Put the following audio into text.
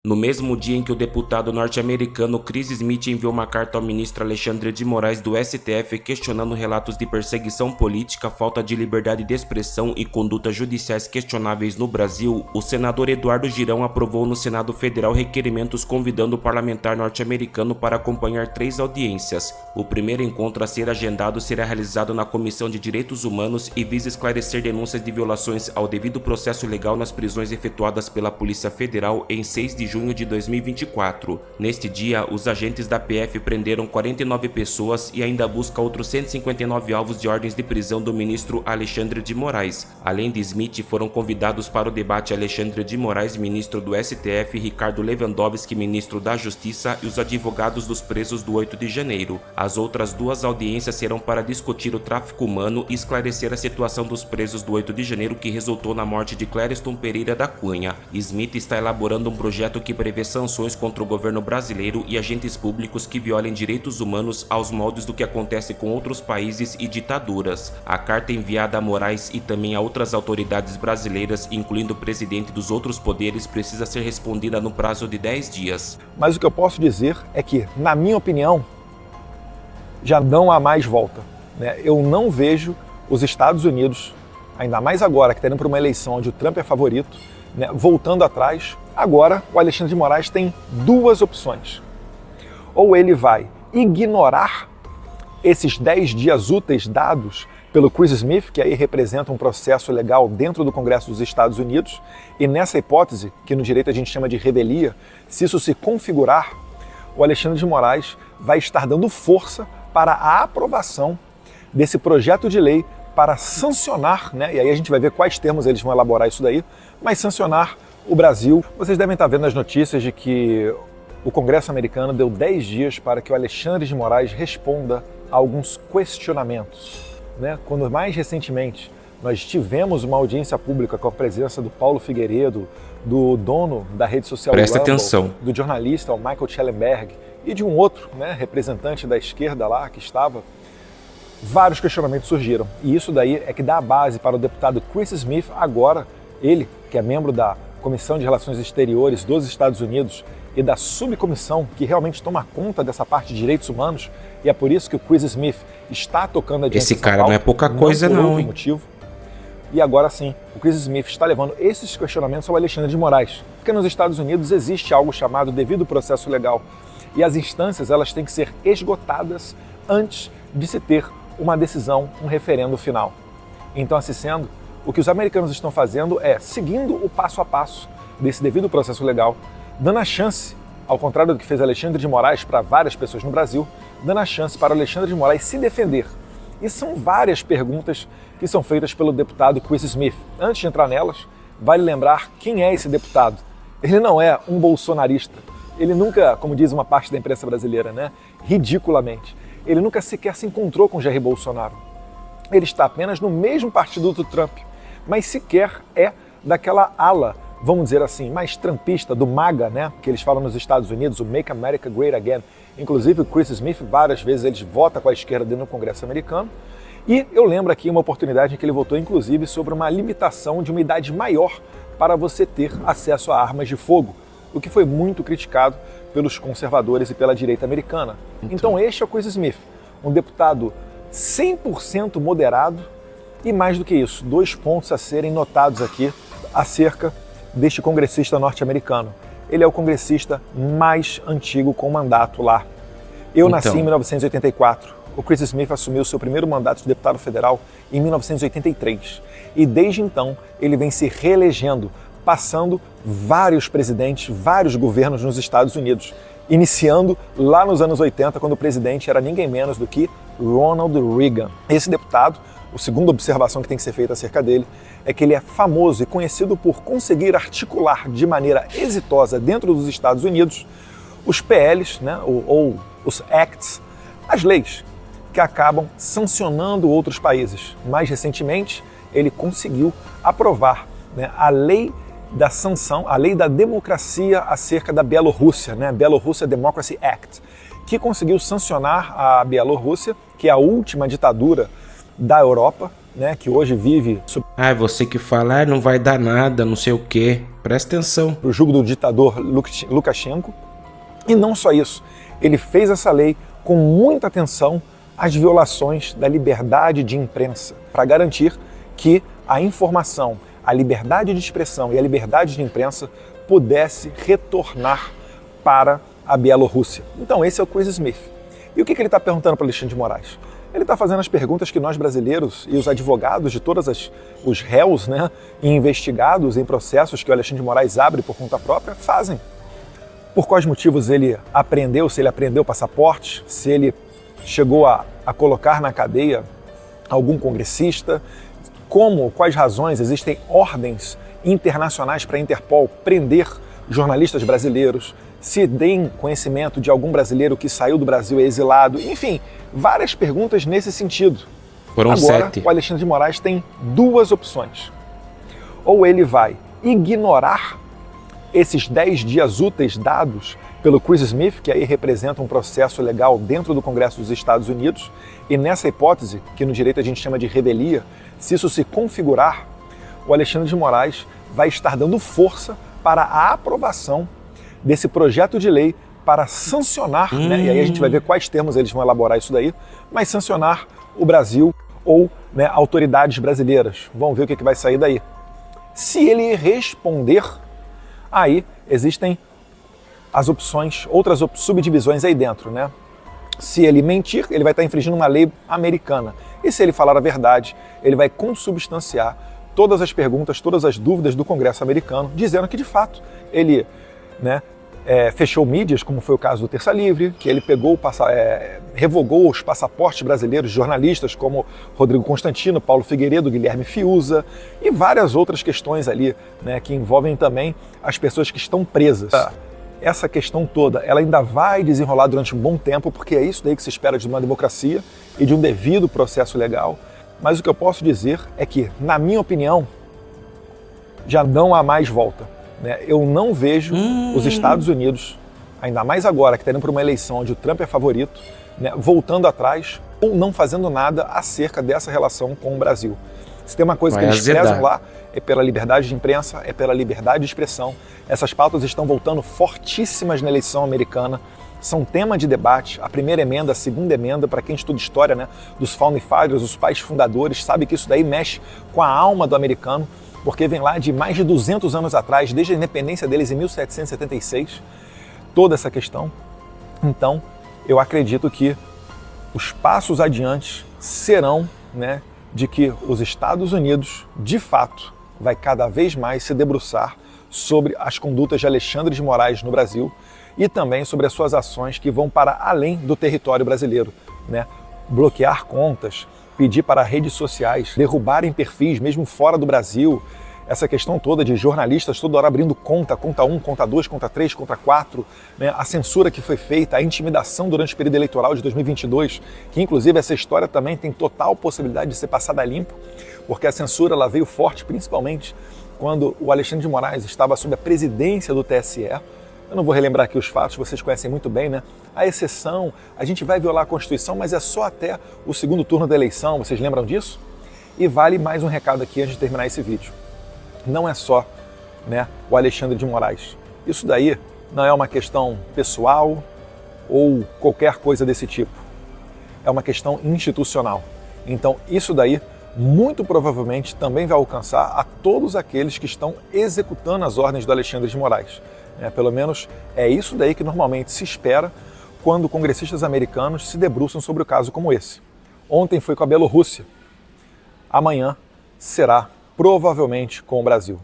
No mesmo dia em que o deputado norte-americano Chris Smith enviou uma carta ao ministro Alexandre de Moraes do STF questionando relatos de perseguição política, falta de liberdade de expressão e condutas judiciais questionáveis no Brasil, o senador Eduardo Girão aprovou no Senado Federal requerimentos convidando o parlamentar norte-americano para acompanhar 3 audiências. O primeiro encontro a ser agendado será realizado na Comissão de Direitos Humanos e visa esclarecer denúncias de violações ao devido processo legal nas prisões efetuadas pela Polícia Federal em 6 de junho de 2024. Neste dia, os agentes da PF prenderam 49 pessoas e ainda buscam outros 159 alvos de ordens de prisão do ministro Alexandre de Moraes. Além de Smith, foram convidados para o debate Alexandre de Moraes, ministro do STF, Ricardo Lewandowski, ministro da Justiça, e os advogados dos presos do 8 de janeiro. As outras 2 audiências serão para discutir o tráfico humano e esclarecer a situação dos presos do 8 de janeiro que resultou na morte de Clériston Pereira da Cunha. Smith está elaborando um projeto que prevê sanções contra o governo brasileiro e agentes públicos que violem direitos humanos aos moldes do que acontece com outros países e ditaduras. A carta enviada a Moraes e também a outras autoridades brasileiras, incluindo o presidente dos outros poderes, precisa ser respondida no prazo de 10 dias. Mas o que eu posso dizer é que, na minha opinião, já não há mais volta, né? Eu não vejo os Estados Unidos, ainda mais agora que está indo para uma eleição onde o Trump é favorito, né, voltando atrás. Agora, o Alexandre de Moraes tem 2 opções. Ou ele vai ignorar esses 10 dias úteis dados pelo Chris Smith, que aí representa um processo legal dentro do Congresso dos Estados Unidos, e nessa hipótese, que no direito a gente chama de revelia, se isso se configurar, o Alexandre de Moraes vai estar dando força para a aprovação desse projeto de lei para sancionar, né, e aí a gente vai ver quais termos eles vão elaborar isso daí, mas sancionar o Brasil. Vocês devem estar vendo as notícias de que o Congresso americano deu 10 dias para que o Alexandre de Moraes responda a alguns questionamentos, né? Quando mais recentemente nós tivemos uma audiência pública com a presença do Paulo Figueiredo, do dono da rede social Presta Rumble, atenção. do jornalista o Michael Schellenberg e de um outro, né, representante da esquerda lá que estava, vários questionamentos surgiram. E isso daí é que dá a base para o deputado Chris Smith, agora ele, que é membro da Comissão de Relações Exteriores dos Estados Unidos e da subcomissão que realmente toma conta dessa parte de direitos humanos, e é por isso que o Chris Smith está tocando adiante Esse essa cara pauta, não é pouca coisa por não, outro hein? motivo. E agora sim, o Chris Smith está levando esses questionamentos ao Alexandre de Moraes, porque nos Estados Unidos existe algo chamado devido processo legal, e as instâncias elas têm que ser esgotadas antes de se ter uma decisão, um referendo final. Então, assim sendo, o que os americanos estão fazendo é seguindo o passo a passo desse devido processo legal, dando a chance, ao contrário do que fez Alexandre de Moraes para várias pessoas no Brasil, dando a chance para o Alexandre de Moraes se defender. E são várias perguntas que são feitas pelo deputado Chris Smith. Antes de entrar nelas, vale lembrar quem é esse deputado. Ele não é um bolsonarista. Ele nunca, como diz uma parte da imprensa brasileira, né, ridiculamente, ele nunca sequer se encontrou com Jair Bolsonaro. Ele está apenas no mesmo partido do Trump, mas sequer é daquela ala, vamos dizer assim, mais trumpista, do MAGA, né, que eles falam nos Estados Unidos, o Make America Great Again. Inclusive o Chris Smith, várias vezes ele vota com a esquerda dentro do Congresso americano. E eu lembro aqui uma oportunidade em que ele votou, inclusive, sobre uma limitação de uma idade maior para você ter acesso a armas de fogo, o que foi muito criticado pelos conservadores e pela direita americana. Então este é o Chris Smith, um deputado 100% moderado e, mais do que isso, 2 pontos a serem notados aqui acerca deste congressista norte-americano. Ele é o congressista mais antigo com mandato lá. Eu nasci em 1984. O Chris Smith assumiu seu primeiro mandato de deputado federal em 1983. E desde então ele vem se reelegendo, passando vários presidentes, vários governos nos Estados Unidos, iniciando lá nos anos 80, quando o presidente era ninguém menos do que Ronald Reagan. Esse deputado, a segunda observação que tem que ser feita acerca dele, é que ele é famoso e conhecido por conseguir articular de maneira exitosa dentro dos Estados Unidos os PLs, né, ou os Acts, as leis que acabam sancionando outros países. Mais recentemente, ele conseguiu aprovar, né, a lei da sanção, a lei da democracia acerca da Bielorrússia, né, Bielorrússia Democracy Act, que conseguiu sancionar a Bielorrússia, que é a última ditadura da Europa, né, que hoje vive Ah, você que fala, não vai dar nada, não sei o quê. Presta atenção. o jugo do ditador Lukashenko. E não só isso, ele fez essa lei com muita atenção às violações da liberdade de imprensa, para garantir que a informação, a liberdade de expressão e a liberdade de imprensa pudesse retornar para a Bielorrússia. Então esse é o Chris Smith. E o que ele está perguntando para Alexandre de Moraes? Ele está fazendo as perguntas que nós brasileiros e os advogados de todos os réus, né, e investigados em processos que o Alexandre de Moraes abre por conta própria fazem. Por quais motivos ele apreendeu, se ele apreendeu passaporte, se ele chegou a colocar na cadeia algum congressista, quais razões existem ordens internacionais para a Interpol prender jornalistas brasileiros, se tem conhecimento de algum brasileiro que saiu do Brasil e é exilado, enfim, várias perguntas nesse sentido. Foram Agora, 7. o Alexandre de Moraes tem duas opções. Ou ele vai ignorar esses 10 dias úteis dados pelo Chris Smith, que aí representa um processo legal dentro do Congresso dos Estados Unidos, e nessa hipótese, que no direito a gente chama de revelia, se isso se configurar, o Alexandre de Moraes vai estar dando força para a aprovação desse projeto de lei para sancionar, né, e aí a gente vai ver quais termos eles vão elaborar isso daí, mas sancionar o Brasil ou, né, autoridades brasileiras. Vamos ver o que vai sair daí. Se ele responder, aí existem as opções, outras subdivisões aí dentro, né? Se ele mentir, ele vai estar infringindo uma lei americana. E se ele falar a verdade, ele vai consubstanciar todas as perguntas, todas as dúvidas do Congresso americano, dizendo que, de fato, ele, né, fechou mídias, como foi o caso do Terça Livre, que ele revogou os passaportes brasileiros de jornalistas como Rodrigo Constantino, Paulo Figueiredo, Guilherme Fiuza e várias outras questões ali, né, que envolvem também as pessoas que estão presas. Essa questão toda, ela ainda vai desenrolar durante um bom tempo, porque é isso daí que se espera de uma democracia e de um devido processo legal. Mas o que eu posso dizer é que, na minha opinião, já não há mais volta. Eu não vejo os Estados Unidos, ainda mais agora que está indo para uma eleição onde o Trump é favorito, né, voltando atrás ou não fazendo nada acerca dessa relação com o Brasil. Se tem uma coisa que eles prezam lá, é pela liberdade de imprensa, é pela liberdade de expressão. Essas pautas estão voltando fortíssimas na eleição americana. São tema de debate. A primeira emenda, a segunda emenda, para quem estuda história, né, dos Founding Fathers, os pais fundadores, sabe que isso daí mexe com a alma do americano, porque vem lá de mais de 200 anos atrás, desde a independência deles em 1776, toda essa questão. Então, eu acredito que os passos adiante serão, né, de que os Estados Unidos, de fato, vai cada vez mais se debruçar sobre as condutas de Alexandre de Moraes no Brasil e também sobre as suas ações que vão para além do território brasileiro, né? Bloquear contas, pedir para redes sociais derrubarem perfis mesmo fora do Brasil, essa questão toda de jornalistas toda hora abrindo conta 1, conta 2, conta 3, conta 4, né? A censura que foi feita, a intimidação durante o período eleitoral de 2022, que inclusive essa história também tem total possibilidade de ser passada a limpo, porque a censura ela veio forte principalmente quando o Alexandre de Moraes estava sob a presidência do TSE. Eu não vou relembrar aqui os fatos, vocês conhecem muito bem, né? A exceção, a gente vai violar a Constituição, mas é só até o segundo turno da eleição, vocês lembram disso? E vale mais um recado aqui antes de terminar esse vídeo. Não é só, né, o Alexandre de Moraes. Isso daí não é uma questão pessoal ou qualquer coisa desse tipo. É uma questão institucional. Então isso daí muito provavelmente também vai alcançar a todos aqueles que estão executando as ordens do Alexandre de Moraes. Pelo menos é isso daí que normalmente se espera quando congressistas americanos se debruçam sobre o caso como esse. Ontem foi com a Bielorrússia. Amanhã será provavelmente com o Brasil.